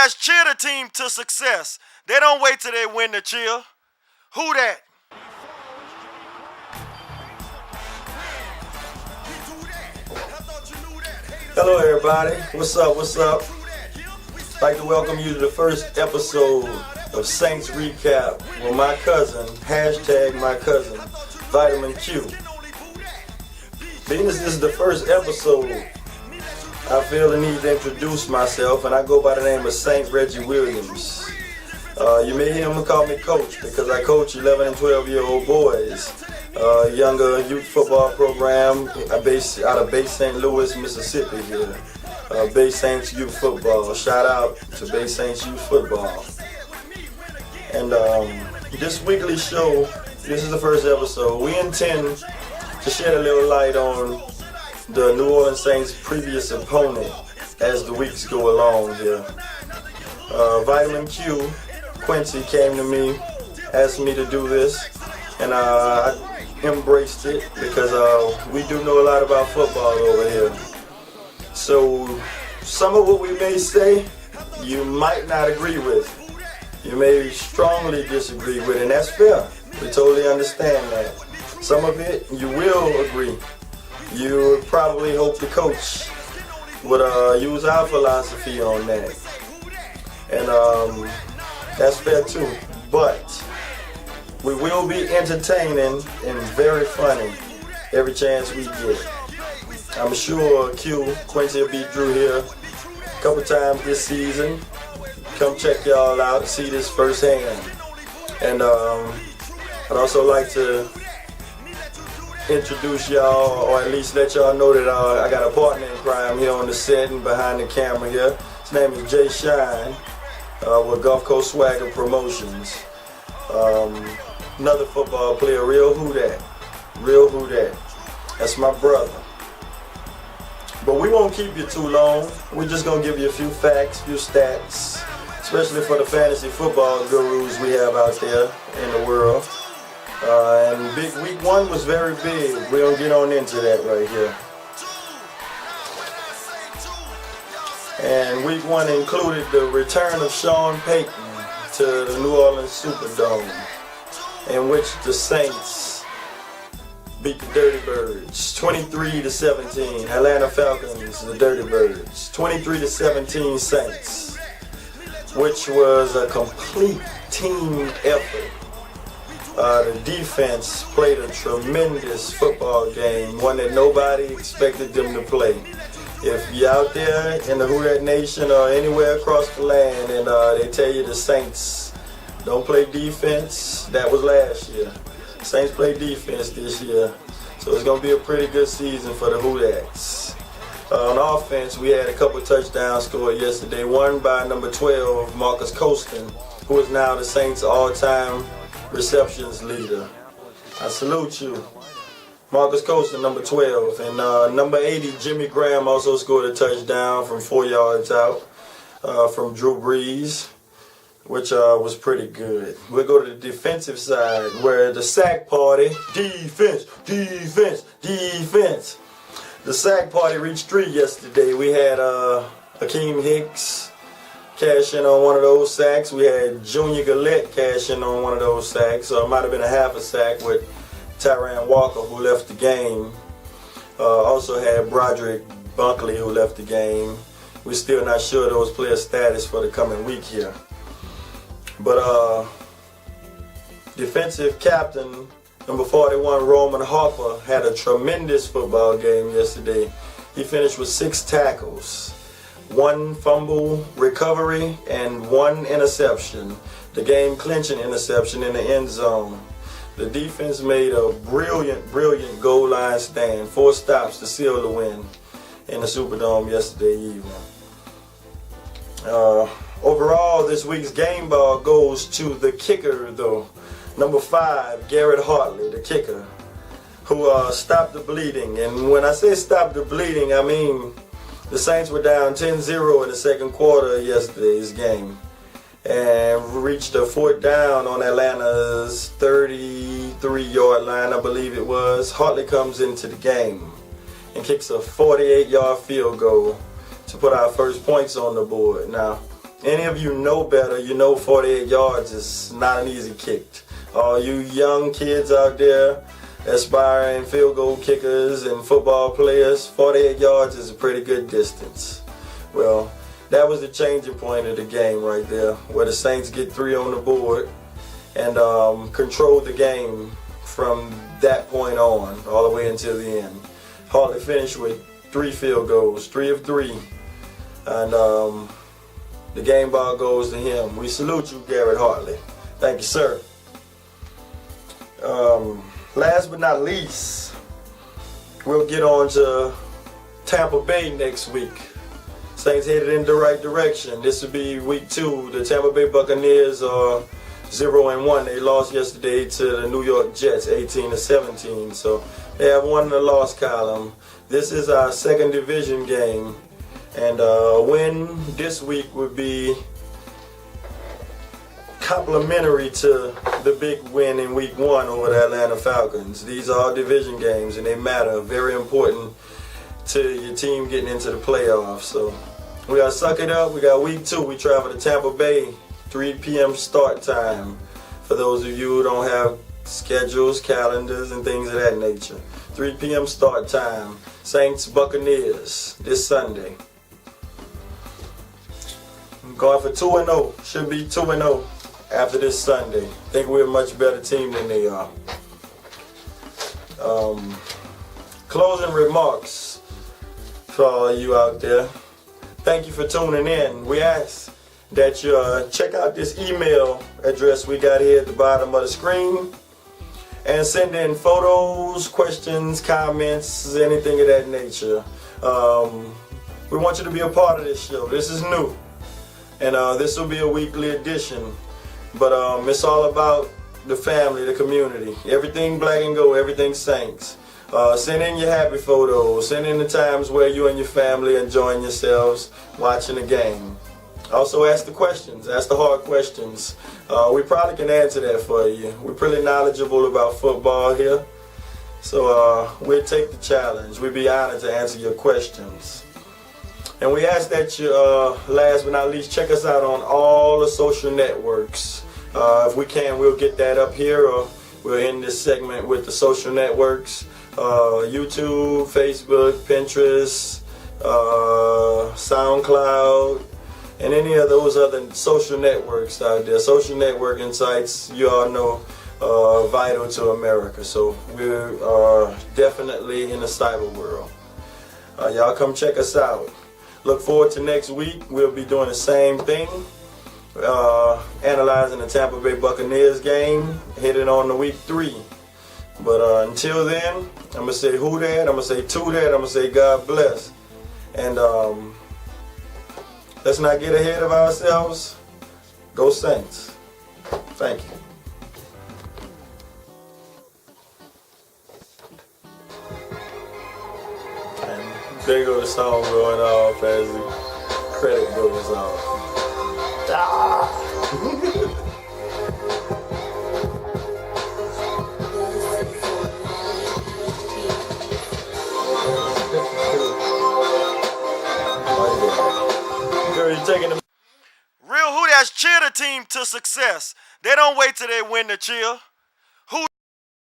guys cheer the team to success. They don't wait till they win to cheer. Who that? Hello everybody, what's up? I'd like to welcome you to the first episode of Saints Recap with my cousin, my cousin, Vitamin Q. Being as this is the first episode, I feel the need to introduce myself, and I go by the name of St.Reggie Williams. You may hear him call me Coach because I coach 11 and 12-year-old boys. Younger youth football program based out of Bay St. Louis, Mississippi here. Bay Saints Youth Football. Shout out to Bay Saints Youth Football. And this weekly show, this is the first episode. We intend to shed a little light on the New Orleans Saints' previous opponent as the weeks go along here. Vitamin Q, Quincy, came to me, asked me to do this, and I embraced it because we do know a lot about football over here. So some of what we may say, you might not agree with. You may strongly disagree with, and that's fair. We totally understand that. Some of it you will agree. You would probably hope the coach would use our philosophy on that. And that's fair too. But we will be entertaining and very funny every chance we get. I'm sure Quincy will be Drew here a couple times this season. Come check y'all out and see this firsthand. And I'd also like to introduce y'all, or at least let y'all know that I got a partner in crime here on the set and behind the camera here. His name is Jay Shine with Gulf Coast Swagger Promotions. Another football player, real who that. That's my brother. But we won't keep you too long. We're just gonna give you a few facts, few stats, especially for the fantasy football gurus we have out there in the world. And big week one was very big. We're gonna get on into that right here. And week one included the return of Sean Payton to the New Orleans Superdome, in which the Saints beat the Dirty Birds 23-17. Atlanta Falcons, the Dirty Birds, 23-17 Saints, which was a complete team effort. The defense played a tremendous football game, one that nobody expected them to play. If you're out there in the Who Dat Nation or anywhere across the land and they tell you the Saints don't play defense, that was last year. Saints play defense this year, so it's going to be a pretty good season for the Who Dats. On offense, we had a couple touchdowns scored yesterday, one by number 12, Marcus Colston, who is now the Saints' all-time receptions leader. I salute you. Marcus Colston, number 12. And number 80, Jimmy Graham, also scored a touchdown from 4 yards out from Drew Brees, which was pretty good. We'll go to the defensive side, where the sack party, defense. The sack party reached 3 yesterday. We had Akeem Hicks cash in on one of those sacks. We had Junior Gillette cash in on one of those sacks. So it might have been a half a sack with Tyrann Walker, who left the game. Also had Broderick Bunkley, who left the game. We're still not sure those players' status for the coming week here. But defensive captain number 41, Roman Harper, had a tremendous football game yesterday. He finished with 6 tackles, 1 fumble recovery, and 1 interception. The game-clinching interception in the end zone. The defense made a brilliant goal line stand. 4 stops to seal the win in the Superdome yesterday evening. Overall, this week's game ball goes to the kicker, though. Number 5, Garrett Hartley, the kicker, who stopped the bleeding. And when I say stop the bleeding, I mean the Saints were down 10-0 in the second quarter of yesterday's game and reached a 4th down on Atlanta's 33-yard line, I believe it was. Hartley comes into the game and kicks a 48-yard field goal to put our first points on the board. Now, Any of you know better, you know 48 yards is not an easy kick. All you young kids out there, aspiring field goal kickers and football players, 48 yards is a pretty good distance. Well, that was the changing point of the game right there, where the Saints get 3 on the board and control the game from that point on, all the way until the end. Hartley finished with 3 field goals, 3 of 3, and the game ball goes to him. We salute you, Garrett Hartley. Thank you, sir. Last but not least, we'll get on to Tampa Bay next week. Saints headed in the right direction. This will be week 2. The Tampa Bay Buccaneers are 0-1. They lost yesterday to the New York Jets, 18-17. So they have one in the loss column. This is our second division game, and a win this week would be complementary to the big win in week 1 over the Atlanta Falcons. These are division games, and they matter. Very important to your team getting into the playoffs. So we got to suck it up. We got week 2. We travel to Tampa Bay, 3 p.m. start time. For those of you who don't have schedules, calendars, and things of that nature. 3 p.m. start time. Saints Buccaneers this Sunday. I'm going for 2-0. Should be 2-0 after this Sunday. Think we're a much better team than they are. Closing remarks for all of you out there. Thank you for tuning in. We ask that you check out this email address we got here at the bottom of the screen and send in photos, questions, comments, anything of that nature. We want you to be a part of this show. This is new, and this will be a weekly edition, but it's all about the family, the community, everything black and gold, everything Saints. Send in your happy photos, send in the times where you and your family enjoying yourselves watching the game. Also ask the questions, ask the hard questions. We probably can answer that for you. We're pretty knowledgeable about football here, so we'll take the challenge. We'd be honored to answer your questions. And we ask that you, last but not least, check us out on all the social networks. If we can, we'll get that up here, or we'll end this segment with the social networks. YouTube, Facebook, Pinterest, SoundCloud, and any of those other social networks out there. Social networking sites, you all know, vital to America. So we are definitely in the cyber world. Y'all come check us out. Look forward to next week. We'll be doing the same thing. Analyzing the Tampa Bay Buccaneers game, headed on to week 3. But until then, I'm going to say who that, I'm going to say to that, I'm going to say God bless. And let's not get ahead of ourselves. Go Saints. Thank you. And there goes the song going off as the credit goes off. Taking them. Real Who That's cheer the team to success. They don't wait till they win to cheer.